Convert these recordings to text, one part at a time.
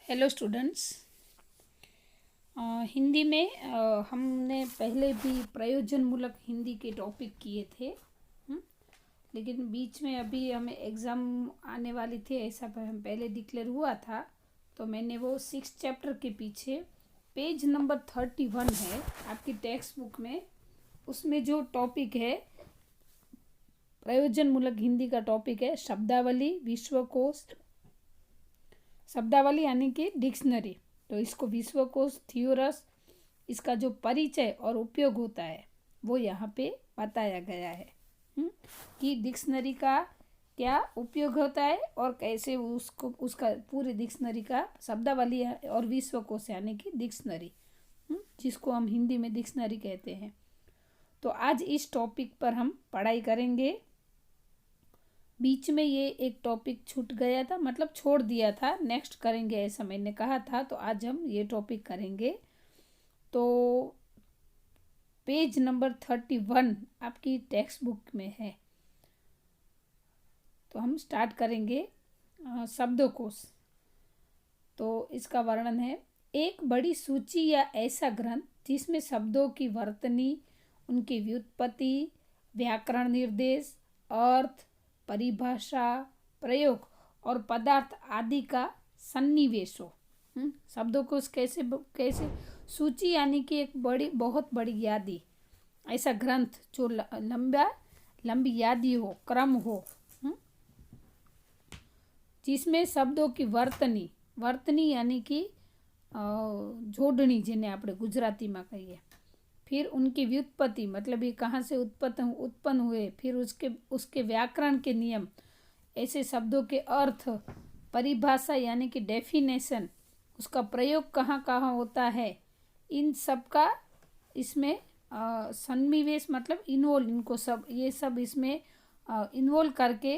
Hello students. Hindi में हमने पहले भी प्रयोजनमूलक हिंदी के टॉपिक किए थे। लेकिन बीच में अभी हमें एग्ज़ाम आने वाली थी, ऐसा हम पहले डिक्लेयर हुआ था, तो मैंने वो 6 चैप्टर के पीछे पेज नंबर 31 है आपकी टेक्स्ट बुक में, उसमें जो टॉपिक है प्रयोजनमूलक हिंदी का टॉपिक है शब्दावली, विश्वकोश। शब्दावली यानी कि डिक्शनरी, तो इसको विश्वकोश, थियोरस, इसका जो परिचय और उपयोग होता है वो यहाँ पे बताया गया है कि डिक्शनरी का क्या उपयोग होता है और कैसे उसको उसका पूरे डिक्शनरी का शब्दावली और विश्वकोश यानी कि डिक्शनरी, जिसको हम हिंदी में डिक्शनरी कहते हैं। तो आज इस टॉपिक पर हम पढ़ाई करेंगे। बीच में ये एक टॉपिक छूट गया था, मतलब छोड़ दिया था, नेक्स्ट करेंगे ऐसा मैंने कहा था, तो आज हम ये टॉपिक करेंगे। तो पेज नंबर 31 आपकी टेक्स्ट बुक में है। तो हम स्टार्ट करेंगे शब्दकोश। तो इसका वर्णन है, एक बड़ी सूची या ऐसा ग्रंथ जिसमें शब्दों की वर्तनी, उनकी व्युत्पत्ति, व्याकरण निर्देश, अर्थ, परिभाषा, प्रयोग और पदार्थ आदि का सन्निवेश हो। शब्दों को कैसे कैसे सूची यानी कि एक बहुत बड़ी यादी, ऐसा ग्रंथ जो लंबी यादी हो, क्रम हो, जिसमें शब्दों की वर्तनी यानी कि जोड़नी, जिन्हें આપણે गुजराती में कहिए, फिर उनकी व्युत्पत्ति मतलब ये कहाँ से उत्पन्न हुए, फिर उसके व्याकरण के नियम, ऐसे शब्दों के अर्थ, परिभाषा यानी कि डेफिनेशन, उसका प्रयोग कहाँ कहाँ होता है, इन सब का इसमें सन्निवेश मतलब इन्वॉल्व, इनको सब ये सब इसमें इन्वॉल्व करके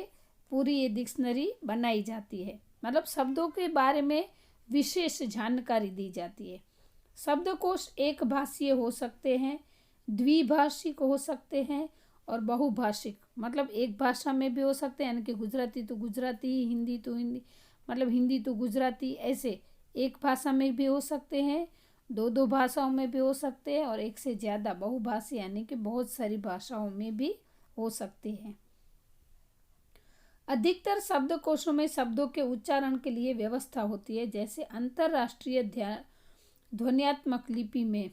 पूरी ये डिक्शनरी बनाई जाती है। मतलब शब्दों के बारे में विशेष जानकारी दी जाती है। शब्दकोश एक भाषीय हो सकते हैं, द्विभाषिक हो सकते हैं और बहुभाषिक, मतलब एक भाषा में भी हो सकते हैं, यानी कि गुजराती तो गुजराती, हिंदी तो हिंदी, मतलब हिंदी तो गुजराती, ऐसे एक भाषा में भी हो सकते हैं, दो भाषाओं में भी हो सकते हैं, और एक से ज़्यादा बहुभाषी यानी कि बहुत सारी भाषाओं में भी हो सकते हैं। अधिकतर शब्दकोशों में शब्दों के उच्चारण के लिए व्यवस्था होती है, जैसे अंतरराष्ट्रीय ध्वन्यात्मक लिपि में,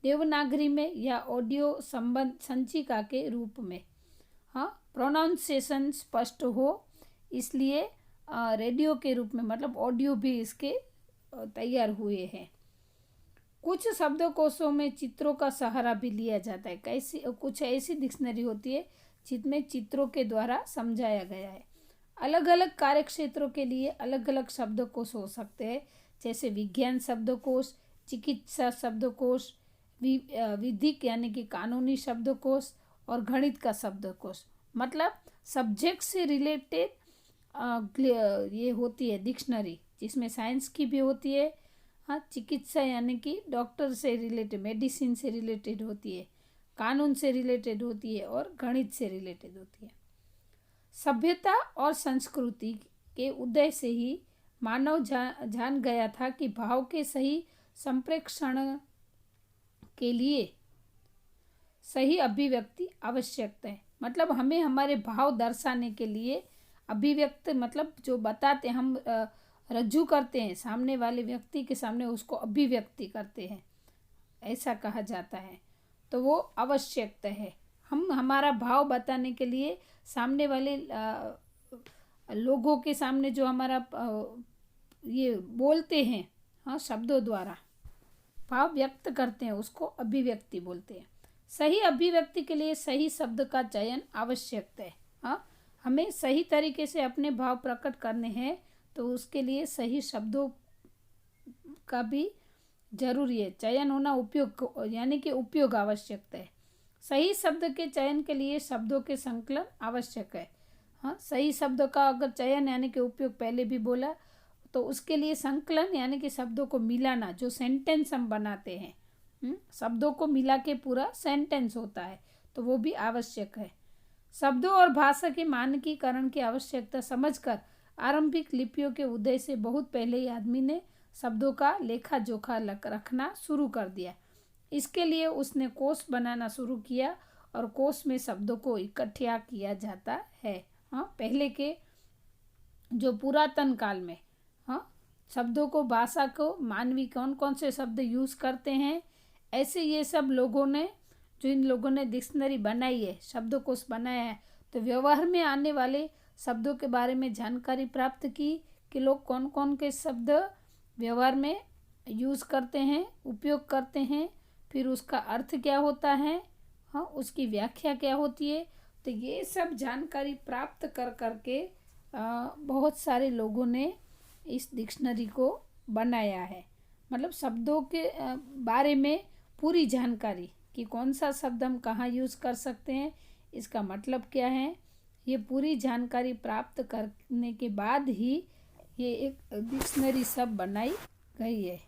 देवनागरी में या ऑडियो संबंध संचिका के रूप में। प्रोनाउंसिएशन स्पष्ट हो, इसलिए रेडियो के रूप में, मतलब ऑडियो भी इसके तैयार हुए हैं। कुछ शब्दकोशों में चित्रों का सहारा भी लिया जाता है। कुछ ऐसी डिक्शनरी होती है जिसमें चित्रों के द्वारा समझाया गया है। अलग अलग कार्य क्षेत्रों के लिए अलग अलग शब्दकोश हो सकते हैं, जैसे विज्ञान शब्दकोश, चिकित्सा शब्दकोश, विधिक यानी कि कानूनी शब्दकोश और गणित का शब्दकोश, मतलब सब्जेक्ट से रिलेटेड ये होती है डिक्शनरी, जिसमें साइंस की भी होती है। चिकित्सा यानी कि डॉक्टर से रिलेटेड, मेडिसिन से रिलेटेड होती है, कानून से रिलेटेड होती है और गणित से रिलेटेड होती है। सभ्यता और संस्कृति के उदय से ही मानव जान गया था कि भाव के सही संप्रेषण के लिए सही अभिव्यक्ति आवश्यक है। मतलब हमें हमारे भाव दर्शाने के लिए अभिव्यक्ति, मतलब जो बताते हम रज्जू करते हैं सामने वाले व्यक्ति के सामने, उसको अभिव्यक्ति करते हैं, ऐसा कहा जाता है, तो वो आवश्यक है। हम हमारा भाव बताने के लिए सामने वाले लोगों के सामने जो हमारा ये बोलते हैं, शब्दों द्वारा भाव व्यक्त करते हैं, उसको अभिव्यक्ति बोलते हैं। सही अभिव्यक्ति के लिए सही शब्द का चयन आवश्यक है। हमें सही तरीके से अपने भाव प्रकट करने हैं, तो उसके लिए सही शब्दों का भी जरूरी है, चयन होना, उपयोग यानी कि उपयोग आवश्यक है। सही शब्द के चयन के लिए शब्दों के संकलन आवश्यक है। सही शब्द का अगर चयन यानी कि उपयोग पहले भी बोला, तो उसके लिए संकलन यानी कि शब्दों को मिलाना, जो सेंटेंस हम बनाते हैं, शब्दों को मिला के पूरा सेंटेंस होता है, तो वो भी आवश्यक है। शब्दों और भाषा के मानकीकरण की आवश्यकता समझकर आरंभिक लिपियों के उदय से बहुत पहले ही आदमी ने शब्दों का लेखा जोखा रखना शुरू कर दिया। इसके लिए उसने कोष बनाना शुरू किया और कोष में शब्दों को इकट्ठा किया जाता है। पहले के जो पुरातन काल में शब्दों को, भाषा को, मानवी कौन कौन से शब्द यूज़ करते हैं, ऐसे ये सब लोगों ने, जो इन लोगों ने डिक्शनरी बनाई है, शब्दकोश बनाया है, तो व्यवहार में आने वाले शब्दों के बारे में जानकारी प्राप्त की कि लोग कौन कौन के शब्द व्यवहार में यूज़ करते हैं, उपयोग करते हैं, फिर उसका अर्थ क्या होता है, उसकी व्याख्या क्या होती है। तो ये सब जानकारी प्राप्त कर करके बहुत सारे लोगों ने इस डिक्शनरी को बनाया है। मतलब शब्दों के बारे में पूरी जानकारी कि कौन सा शब्द हम कहाँ यूज़ कर सकते हैं, इसका मतलब क्या है, ये पूरी जानकारी प्राप्त करने के बाद ही ये एक डिक्शनरी सब बनाई गई है।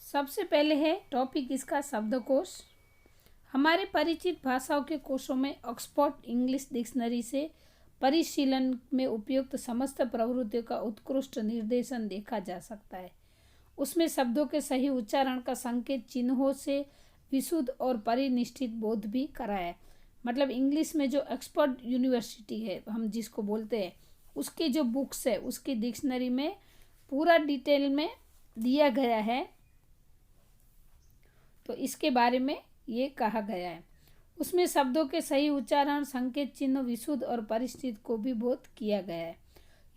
सबसे पहले है टॉपिक इसका शब्दकोश। हमारे परिचित भाषाओं के कोशों में ऑक्सफोर्ड इंग्लिश डिक्शनरी से परिशीलन में उपयुक्त समस्त प्रवृत्तियों का उत्कृष्ट निर्देशन देखा जा सकता है। उसमें शब्दों के सही उच्चारण का संकेत चिन्हों से विशुद्ध और परिनिष्ठित बोध भी कराया। मतलब इंग्लिश में जो ऑक्सफोर्ड यूनिवर्सिटी है, हम जिसको बोलते हैं, उसकी जो बुक्स है, उसकी डिक्शनरी में पूरा डिटेल में दिया गया है। तो इसके बारे में ये कहा गया है। उसमें शब्दों के सही उच्चारण, संकेत चिन्ह, विशुद्ध और परिष्कृत को भी बोध किया गया है।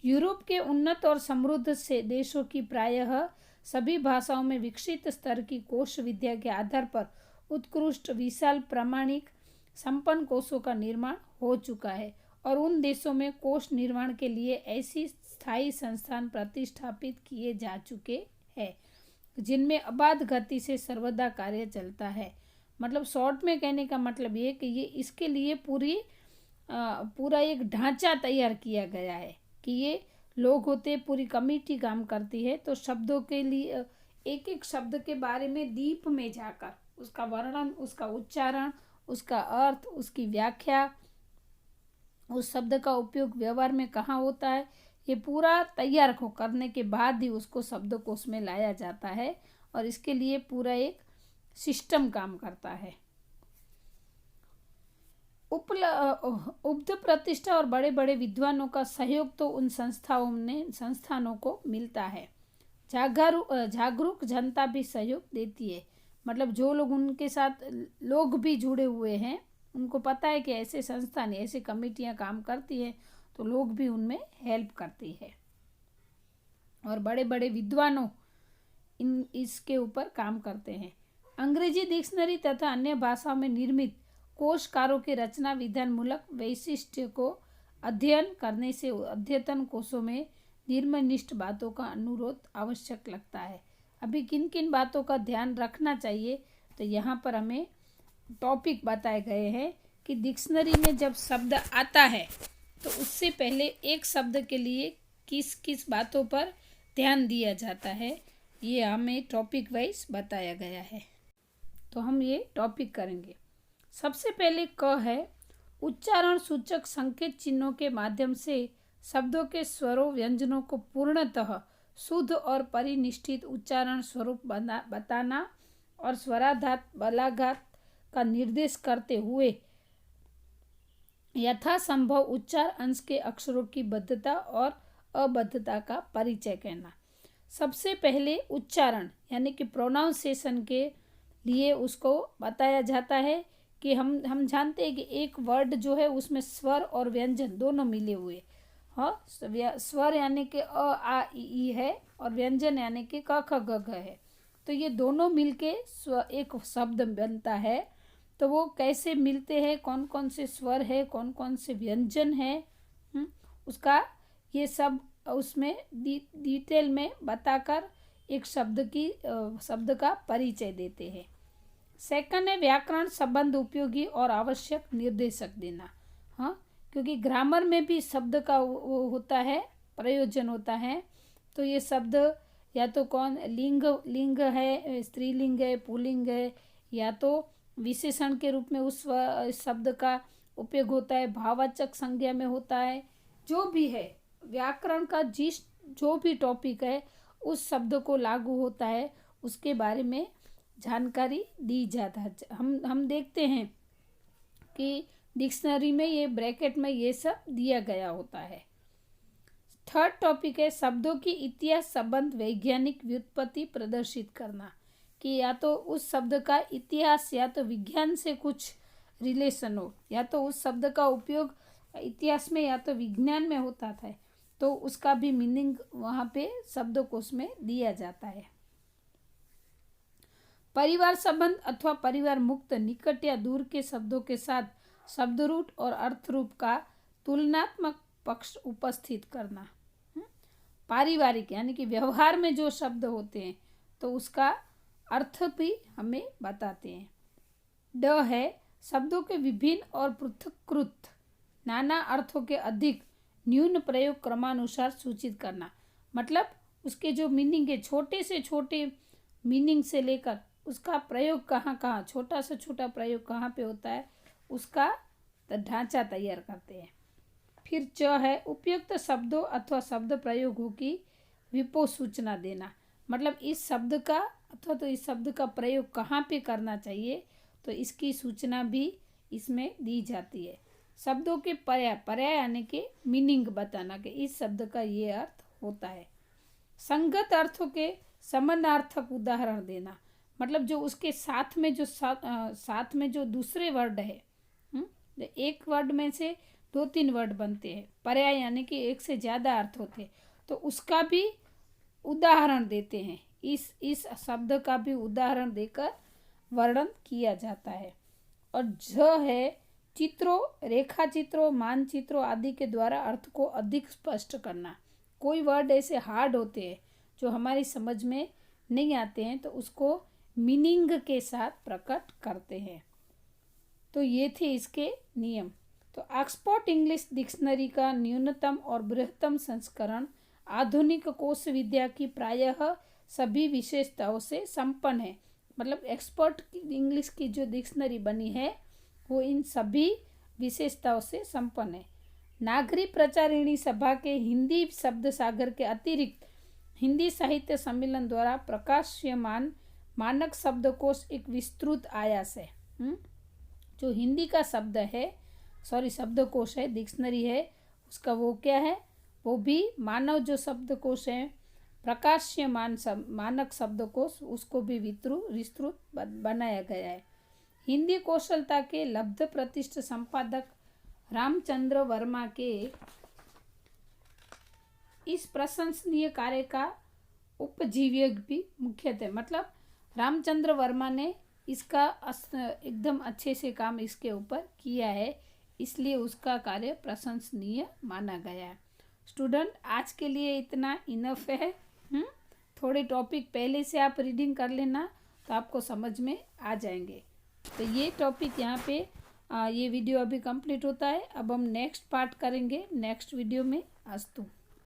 यूरोप के उन्नत और समृद्ध से देशों की प्रायः सभी भाषाओं में विकसित स्तर की कोश विद्या के आधार पर उत्कृष्ट, विशाल, प्रामाणिक, संपन्न कोशों का निर्माण हो चुका है और उन देशों में कोश निर्माण के लिए ऐसी स्थायी संस्थान प्रतिष्ठापित किए जा चुके हैं जिनमें अबाध गति से सर्वदा कार्य चलता है। मतलब शॉर्ट में कहने का मतलब ये कि ये इसके लिए पूरा एक ढांचा तैयार किया गया है कि ये लोग होते, पूरी कमेटी काम करती है। तो शब्दों के लिए एक एक शब्द के बारे में डीप में जाकर उसका वर्णन, उसका उच्चारण, उसका अर्थ, उसकी व्याख्या, उस शब्द का उपयोग व्यवहार में कहाँ होता है, ये पूरा तैयार करने के बाद ही उसको शब्दकोश में लाया जाता है और इसके लिए पूरा एक सिस्टम काम करता है। उपलब्ध प्रतिष्ठा और बड़े बड़े विद्वानों का सहयोग तो उन संस्थानों को मिलता है। जागरूक जनता भी सहयोग देती है। मतलब जो लोग उनके साथ लोग भी जुड़े हुए हैं, उनको पता है कि ऐसे संस्थान, ऐसे कमेटियां काम करती हैं, तो लोग भी उनमें हेल्प करती है और बड़े बड़े विद्वानों इसके ऊपर काम करते हैं। अंग्रेजी डिक्शनरी तथा अन्य भाषाओं में निर्मित कोशकारों के रचना विधान मूलक वैशिष्ट्य को अध्ययन करने से अद्यतन कोशों में निर्मनिष्ठ बातों का अनुरोध आवश्यक लगता है। अभी किन किन बातों का ध्यान रखना चाहिए, तो यहाँ पर हमें टॉपिक बताए गए हैं कि डिक्शनरी में जब शब्द आता है तो उससे पहले एक शब्द के लिए किस किस बातों पर ध्यान दिया जाता है, ये हमें टॉपिक वाइज बताया गया है। तो हम ये टॉपिक करेंगे। सबसे पहले क है, उच्चारण सूचक संकेत चिन्हों के माध्यम से शब्दों के स्वरों, व्यंजनों को पूर्णतः शुद्ध और परिनिष्ठित उच्चारण स्वरूप बताना और स्वराघात, बलाघात का निर्देश करते हुए यथासंभव उच्चार अंश के अक्षरों की बद्धता और अबद्धता का परिचय करना। सबसे पहले उच्चारण यानी कि प्रोनाउंसिएशन के लिए उसको बताया जाता है कि हम जानते हैं कि एक वर्ड जो है उसमें स्वर और व्यंजन दोनों मिले हुए। स्वर यानी कि अ आ इ ई है और व्यंजन यानी कि क ख ग घ है। तो ये दोनों मिलके एक शब्द बनता है। तो वो कैसे मिलते हैं, कौन कौन से स्वर है, कौन कौन से व्यंजन है, उसका ये सब उसमें डिटेल में बताकर एक शब्द का परिचय देते हैं। सेकंड है व्याकरण संबंध उपयोगी और आवश्यक निर्देशक देना। क्योंकि ग्रामर में भी शब्द का वो होता है, प्रयोजन होता है। तो ये शब्द या तो लिंग है, स्त्रीलिंग है, पुल्लिंग है, या तो विशेषण के रूप में उस शब्द का उपयोग होता है, भाववाचक संज्ञा में होता है। जो भी है व्याकरण का जो भी टॉपिक है उस शब्द को लागू होता है उसके बारे में जानकारी दी जाता है। हम देखते हैं कि डिक्शनरी में ये ब्रैकेट में ये सब दिया गया होता है। थर्ड टॉपिक है शब्दों की इतिहास संबंध वैज्ञानिक व्युत्पत्ति प्रदर्शित करना, कि या तो उस शब्द का इतिहास या तो विज्ञान से कुछ रिलेशन हो, या तो उस शब्द का उपयोग इतिहास में या तो विज्ञान में होता था, तो उसका भी मीनिंग वहाँ पे शब्दकोश में दिया जाता है। परिवार संबंध अथवा परिवार मुक्त निकट या दूर के शब्दों के साथ शब्द रूट और अर्थ रूप का तुलनात्मक पक्ष उपस्थित करना। पारिवारिक यानी कि व्यवहार में जो शब्द होते हैं तो उसका अर्थ भी हमें बताते हैं। ड है शब्दों के विभिन्न और पृथक्कृत नाना अर्थों के अधिक न्यून प्रयोग क्रमानुसार सूचित करना, मतलब उसके जो मीनिंग है छोटे से छोटे मीनिंग से लेकर उसका प्रयोग कहाँ कहाँ, छोटा से छोटा प्रयोग कहाँ पे होता है, उसका ढांचा तैयार करते हैं। फिर च है उपयुक्त शब्दों अथवा शब्द प्रयोगों की विपो सूचना देना, मतलब इस शब्द का अथवा तो इस शब्द का प्रयोग कहाँ पे करना चाहिए तो इसकी सूचना भी इसमें दी जाती है। शब्दों के पर्याय यानी कि मीनिंग बताना कि इस शब्द का ये अर्थ होता है। संगत अर्थों के समानार्थक उदाहरण देना, मतलब जो उसके साथ में जो दूसरे वर्ड है, एक वर्ड में से 2-3 वर्ड बनते हैं, पर्याय यानी कि एक से ज़्यादा अर्थ होते हैं, तो उसका भी उदाहरण देते हैं। इस शब्द का भी उदाहरण देकर वर्णन किया जाता है। और ज है चित्रों, रेखा चित्रों, मानचित्रों आदि के द्वारा अर्थ को अधिक स्पष्ट करना। कोई वर्ड ऐसे हार्ड होते हैं जो हमारी समझ में नहीं आते हैं तो उसको मीनिंग के साथ प्रकट करते हैं। तो ये थे इसके नियम। तो ऑक्सफोर्ड इंग्लिश डिक्शनरी का न्यूनतम और बृहत्तम संस्करण आधुनिक कोश विद्या की प्रायः सभी विशेषताओं से संपन्न है, मतलब ऑक्सफोर्ड इंग्लिश की जो डिक्शनरी बनी है वो इन सभी विशेषताओं से संपन्न है। नागरिक प्रचारिणी सभा के हिंदी शब्द सागर के अतिरिक्त हिंदी साहित्य सम्मेलन द्वारा प्रकाश्यमान मानक शब्दकोश एक विस्तृत आयास है। जो हिंदी का शब्दकोश है, डिक्शनरी है, उसका वो क्या है, वो भी मानव जो शब्दकोश है प्रकाश्यमान मानक शब्दकोश, उसको भी विस्तृत बनाया गया है। हिंदी कौशलता के लब्ध प्रतिष्ठ संपादक रामचंद्र वर्मा के इस प्रशंसनीय कार्य का उपजीव्य भी मुख्यतः, मतलब रामचंद्र वर्मा ने इसका एकदम अच्छे से काम इसके ऊपर किया है, इसलिए उसका कार्य प्रशंसनीय माना गया है। स्टूडेंट आज के लिए इतना इनफ है। थोड़े टॉपिक पहले से आप रीडिंग कर लेना तो आपको समझ में आ जाएंगे। तो ये टॉपिक यहाँ पे ये वीडियो अभी कंप्लीट होता है। अब हम नेक्स्ट पार्ट करेंगे नेक्स्ट वीडियो में। अस्तु।